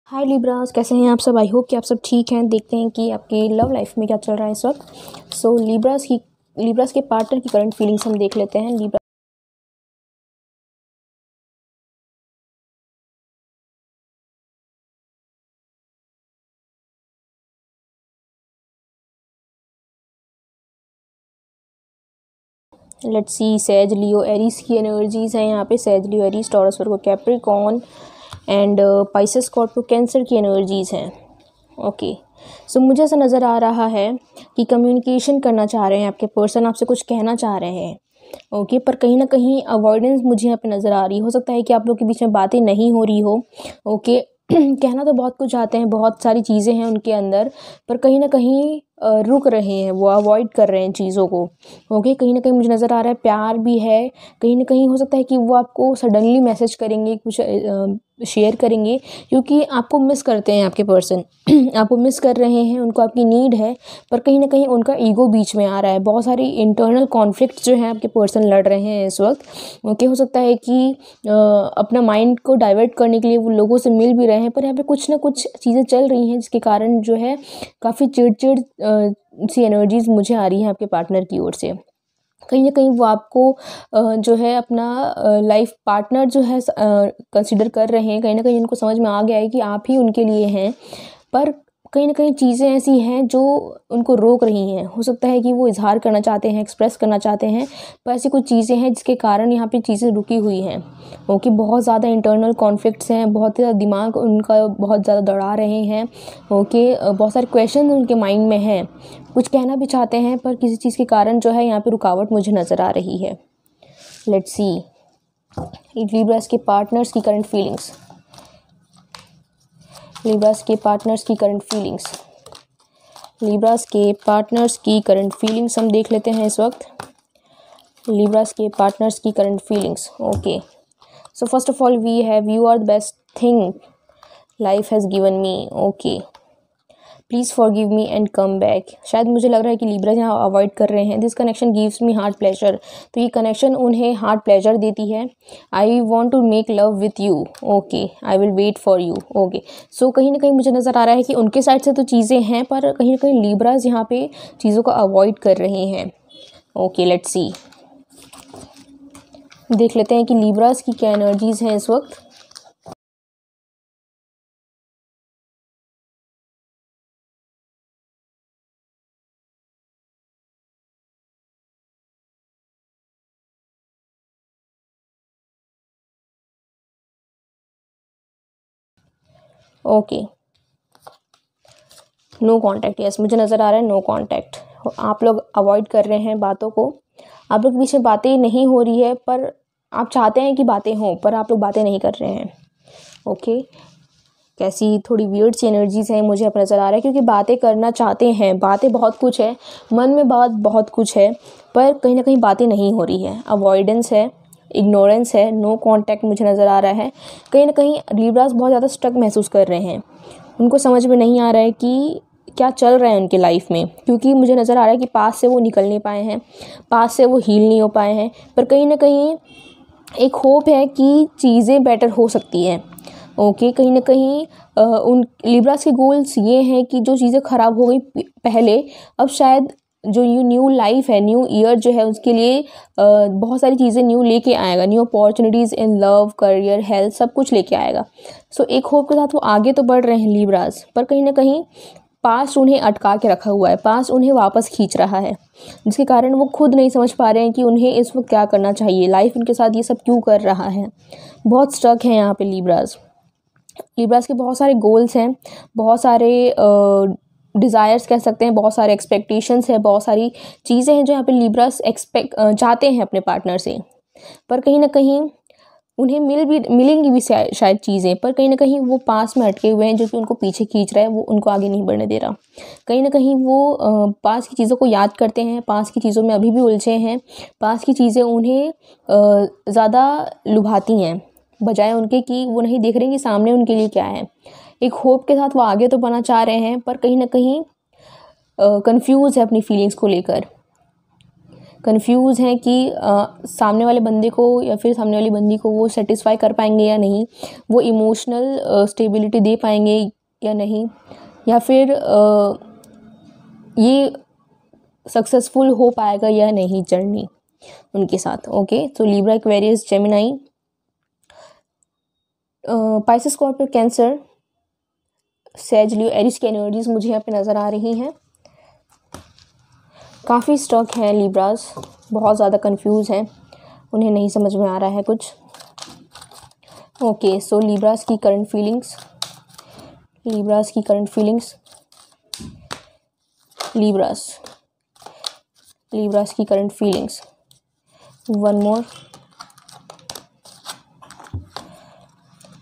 हाय Libras, कैसे हैं आप सब। आई होप कि आप सब ठीक हैं। देखते हैं कि आपकी लव लाइफ में क्या चल रहा है इस वक्त। सो लिब्रास के पार्टनर की करंट फीलिंग्स हम देख लेते हैं। Libra let's see, says Leo Aries की एनर्जीज हैं यहाँ पे। Says Leo Aries, Taurus Virgo Capricorn and Pisces Scorpio cancer की एनर्जीज हैं। ओके, सो मुझे ऐसा नज़र आ रहा है कि कम्युनिकेशन करना चाह रहे हैं आपके पर्सन, आपसे कुछ कहना चाह रहे हैं। ओके, पर कहीं ना कहीं अवॉइडेंस मुझे यहाँ पे नज़र आ रही है। हो सकता है कि आप लोग के बीच में बातें नहीं हो रही हो। ओके कहना तो बहुत कुछ चाहते हैं, बहुत सारी चीज़ें हैं उनके अंदर, पर कहीं ना कहीं रुक रहे हैं, वो अवॉइड कर रहे हैं चीज़ों को। ओके, कहीं ना कहीं मुझे नज़र आ रहा है प्यार भी है। कहीं ना कहीं हो सकता है कि वो आपको सडनली मैसेज करेंगे, कुछ शेयर करेंगे, क्योंकि आपको मिस करते हैं आपके पर्सन आपको मिस कर रहे हैं, उनको आपकी नीड है। पर कहीं ना कहीं उनका ईगो बीच में आ रहा है। बहुत सारी इंटरनल कॉन्फ्लिक्ट जो है आपके पर्सन लड़ रहे हैं इस वक्त। ओके, हो सकता है कि अपना माइंड को डाइवर्ट करने के लिए वो लोगों से मिल भी रहे हैं, पर यहाँ पे कुछ ना कुछ चीज़ें चल रही हैं जिसके कारण जो है काफ़ी चिड़चिड़ सी एनर्जीज मुझे आ रही हैं आपके पार्टनर की ओर से। कहीं ना कहीं वो आपको जो है अपना लाइफ पार्टनर जो है कंसिडर कर रहे हैं। कहीं ना कहीं उनको समझ में आ गया है कि आप ही उनके लिए हैं, पर कहीं ना कहीं चीज़ें ऐसी हैं जो उनको रोक रही हैं। हो सकता है कि वो इजहार करना चाहते हैं, एक्सप्रेस करना चाहते हैं, पर ऐसी कुछ चीज़ें हैं जिसके कारण यहाँ पे चीज़ें रुकी हुई हैं। ओके, बहुत ज़्यादा इंटरनल कॉन्फ्लिक्ट्स हैं, बहुत ज़्यादा दिमाग उनका बहुत ज़्यादा दौड़ा रहे हैं। ओके, बहुत सारे क्वेश्चन उनके माइंड में हैं, कुछ कहना भी चाहते हैं, पर किसी चीज़ के कारण जो है यहाँ पे रुकावट मुझे नज़र आ रही है। लेट्स सी लिब्रास के पार्टनर्स की करंट फीलिंग्स। लिब्रास के पार्टनर्स की करंट फीलिंग्स। लिब्रास के पार्टनर्स की करंट फीलिंग्स हम देख लेते हैं इस वक्त। लिब्रास के पार्टनर्स की current feelings. Okay, so first of all we have you are the best thing life has given me. Okay, please forgive me and come back. शायद मुझे लग रहा है कि लिब्रा यहाँ अवॉइड कर रहे हैं। This connection gives me heart pleasure. तो ये कनेक्शन उन्हें हार्ट प्लेजर देती है। I want to make love with you. Okay, I will wait for you. Okay, so कहीं ना कहीं मुझे नज़र आ रहा है कि उनके साइड से तो चीज़ें हैं, पर कहीं ना कहीं लिब्राज यहाँ पे चीज़ों को अवॉइड कर रहे हैं। ओके, लेट्स सी, देख लेते हैं कि लिब्राज की क्या एनर्जीज़ हैं इस वक्त। Okay, no contact. यस, मुझे नज़र आ रहा है नो कांटेक्ट। आप लोग अवॉइड कर रहे हैं बातों को। आप लोग के बीच में बातें नहीं हो रही है, पर आप चाहते हैं कि बातें हों, पर आप लोग बातें नहीं कर रहे हैं। ओके, कैसी थोड़ी वियर्ड सी एनर्जीज हैं मुझे अब नज़र आ रहा है, क्योंकि बातें करना चाहते हैं, बातें बहुत कुछ है, मन में बात बहुत कुछ है, पर कहीं ना कहीं बातें नहीं हो रही है। अवॉइडेंस है, इग्नोरेंस है, नो कांटेक्ट मुझे नज़र आ रहा है। कहीं ना कहीं लिब्रास बहुत ज़्यादा स्टक महसूस कर रहे हैं। उनको समझ में नहीं आ रहा है कि क्या चल रहा है उनके लाइफ में, क्योंकि मुझे नज़र आ रहा है कि पास से वो निकल नहीं पाए हैं, पास से वो हील नहीं हो पाए हैं, पर कहीं ना कहीं एक होप है कि चीज़ें बेटर हो सकती हैं। ओके, कहीं ना कहीं उन लिब्रास के गोल्स ये हैं कि जो चीज़ें ख़राब हो गई पहले, अब शायद जो न्यू लाइफ है, न्यू ईयर जो है, उसके लिए बहुत सारी चीज़ें न्यू लेके आएगा। New opportunities in love, career, health, सब कुछ लेके आएगा। सो एक होप के साथ वो आगे तो बढ़ रहे हैं लिब्रास, पर कहीं ना कहीं पास्ट उन्हें अटका के रखा हुआ है, पास्ट उन्हें वापस खींच रहा है, जिसके कारण वो खुद नहीं समझ पा रहे हैं कि उन्हें इस वक्त क्या करना चाहिए। लाइफ उनके साथ ये सब क्यों कर रहा है। बहुत स्ट्रक है यहाँ पे लिब्रास। लिब्रास के बहुत सारे गोल्स हैं, बहुत सारे डिज़ायर्स कह सकते हैं, बहुत सारे एक्सपेक्टेशंस है, बहुत सारी चीज़ें हैं जो यहाँ पे लिब्रास चाहते हैं अपने पार्टनर से, पर कहीं ना कहीं उन्हें मिलेंगी भी शायद चीज़ें, पर कहीं ना कहीं वो पास में अटके हुए हैं, जो कि उनको पीछे खींच रहा है, वो उनको आगे नहीं बढ़ने दे रहा। कहीं ना कहीं वो पास की चीज़ों को याद करते हैं, पास की चीज़ों में अभी भी उलझे हैं। पास की चीज़ें उन्हें ज़्यादा लुभाती हैं, बजाय उनके कि वो नहीं देख रहे कि सामने उनके लिए क्या है। एक होप के साथ वो आगे तो बढ़ना चाह रहे हैं, पर कहीं ना कहीं कंफ्यूज है अपनी फीलिंग्स को लेकर। कंफ्यूज हैं कि सामने वाले बंदे को या फिर सामने वाली बंदी को वो सेटिस्फाई कर पाएंगे या नहीं, वो इमोशनल स्टेबिलिटी दे पाएंगे या नहीं, या फिर ये सक्सेसफुल हो पाएगा या नहीं जर्नी उनके साथ। ओके, तो Libra, Aquarius, Gemini, Pisces, Scorpio, Cancer, सैज, लियो, एरिस की एनर्जीज मुझे यहाँ पे नज़र आ रही हैं। काफ़ी स्टक हैं लिब्रास, बहुत ज़्यादा कंफ्यूज हैं, उन्हें नहीं समझ में आ रहा है कुछ। ओके, सो लिब्रास की करंट फीलिंग्स, लिब्रास की करंट फीलिंग्स, लिब्रास की current feelings. One more,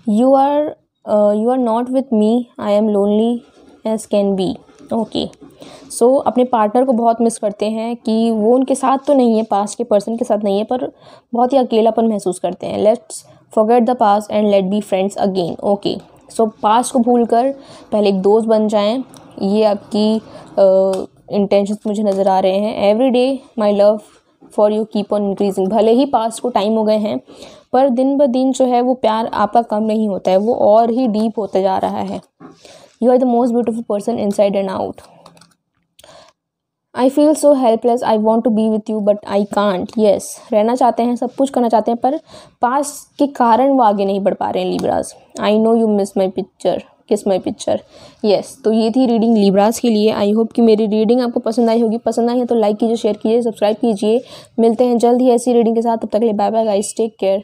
you are not with me, I am lonely as can be। Okay, so अपने पार्टनर को बहुत मिस करते हैं कि वो उनके साथ तो नहीं है, पास्ट के पर्सन के साथ नहीं है, पर बहुत ही अकेलापन महसूस करते हैं। Let's forget the past and let be friends again. Okay, so past को भूलकर पहले एक दोस्त बन जाएं, ये आपकी इंटेंशंस मुझे नज़र आ रहे हैं। Every day my love for you keep on increasing. भले ही पास्ट को टाइम हो गए हैं, पर दिन ब दिन जो है वो प्यार आपका कम नहीं होता है, वो और ही डीप होता जा रहा है। You are the most beautiful person inside and out. I feel so helpless, I want to be with you but I can't. Yes, रहना चाहते हैं, सब कुछ करना चाहते हैं, पर पास्ट के कारण वो आगे नहीं बढ़ पा रहे हैं Libras. I know you miss my picture, किस माई पिक्चर। येस, तो ये थी रीडिंग लिब्रास के लिए। आई होप कि मेरी रीडिंग आपको पसंद आई होगी। पसंद आई है तो लाइक कीजिए, शेयर कीजिए, सब्सक्राइब कीजिए। मिलते हैं जल्द ही ऐसी रीडिंग के साथ, तब तक के लिए bye bye guys, take care.